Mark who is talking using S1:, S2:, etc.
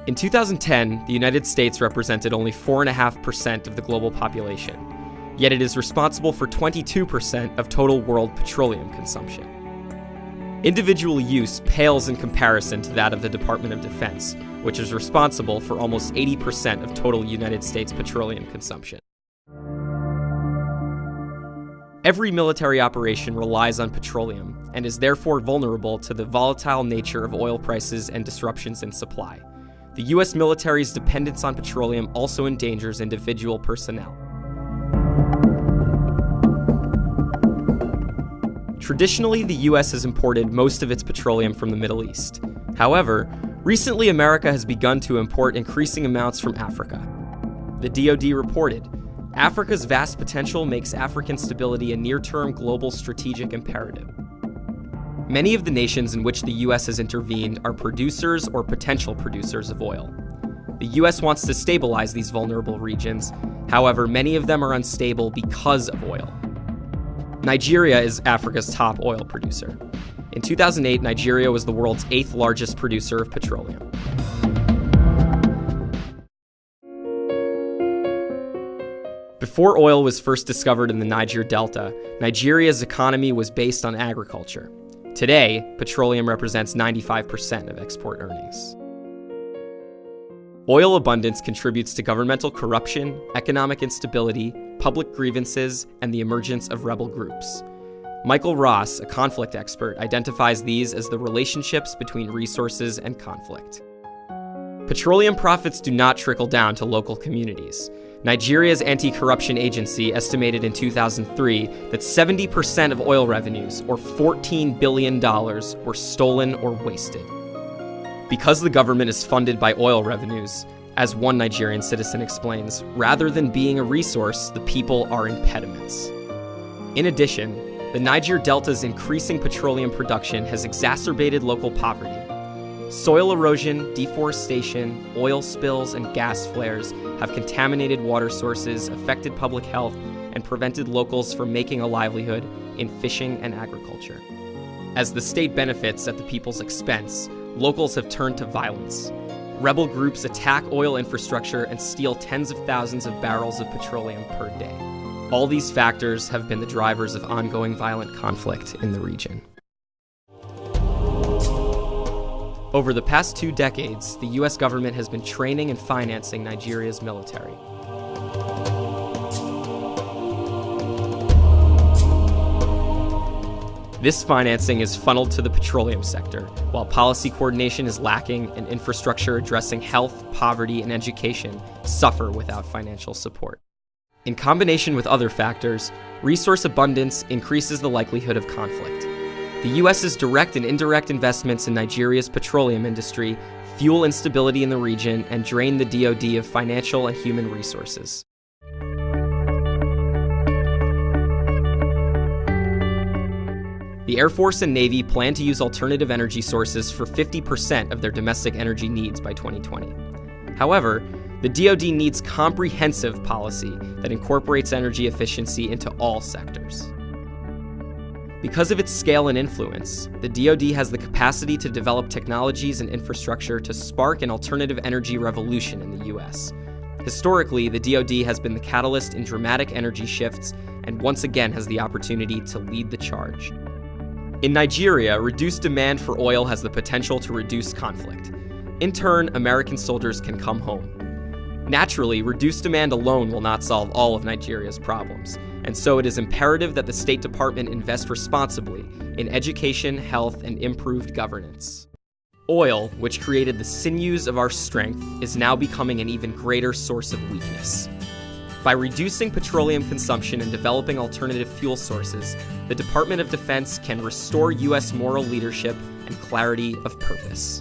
S1: In 2010, the United States represented only 4.5% of the global population, yet it is responsible for 22% of total world petroleum consumption. Individual use pales in comparison to that of the Department of Defense, which is responsible for almost 80% of total United States petroleum consumption. Every military operation relies on petroleum and is therefore vulnerable to the volatile nature of oil prices and disruptions in supply. The U.S. military's dependence on petroleum also endangers individual personnel. Traditionally, the U.S. has imported most of its petroleum from the Middle East. However, recently America has begun to import increasing amounts from Africa. The DoD reported, Africa's vast potential makes African stability a near-term global strategic imperative. Many of the nations in which the U.S. has intervened are producers or potential producers of oil. The U.S. wants to stabilize these vulnerable regions. However, many of them are unstable because of oil. Nigeria is Africa's top oil producer. In 2008, Nigeria was the world's 8th largest producer of petroleum. Before oil was first discovered in the Niger Delta, Nigeria's economy was based on agriculture. Today, petroleum represents 95% of export earnings. Oil abundance contributes to governmental corruption, economic instability, public grievances, and the emergence of rebel groups. Michael Ross, a conflict expert, identifies these as the relationships between resources and conflict. Petroleum profits do not trickle down to local communities. Nigeria's anti-corruption agency estimated in 2003 that 70% of oil revenues, or $14 billion, were stolen or wasted. Because the government is funded by oil revenues, as one Nigerian citizen explains, rather than being a resource, the people are impediments. In addition, the Niger Delta's increasing petroleum production has exacerbated local poverty. Soil erosion, deforestation, oil spills, and gas flares have contaminated water sources, affected public health, and prevented locals from making a livelihood in fishing and agriculture. As the state benefits at the people's expense, locals have turned to violence. Rebel groups attack oil infrastructure and steal tens of thousands of barrels of petroleum per day. All these factors have been the drivers of ongoing violent conflict in the region. Over the past 2 decades, the U.S. government has been training and financing Nigeria's military. This financing is funneled to the petroleum sector, while policy coordination is lacking and infrastructure addressing health, poverty, and education suffer without financial support. In combination with other factors, resource abundance increases the likelihood of conflict. The U.S.'s direct and indirect investments in Nigeria's petroleum industry fuel instability in the region and drain the DoD of financial and human resources. The Air Force and Navy plan to use alternative energy sources for 50% of their domestic energy needs by 2020. However, the DoD needs comprehensive policy that incorporates energy efficiency into all sectors. Because of its scale and influence, the DoD has the capacity to develop technologies and infrastructure to spark an alternative energy revolution in the U.S. Historically, the DoD has been the catalyst in dramatic energy shifts and once again has the opportunity to lead the charge. In Nigeria, reduced demand for oil has the potential to reduce conflict. In turn, American soldiers can come home. Naturally, reduced demand alone will not solve all of Nigeria's problems, and so it is imperative that the State Department invest responsibly in education, health, and improved governance. Oil, which created the sinews of our strength, is now becoming an even greater source of weakness. By reducing petroleum consumption and developing alternative fuel sources, the Department of Defense can restore U.S. moral leadership and clarity of purpose.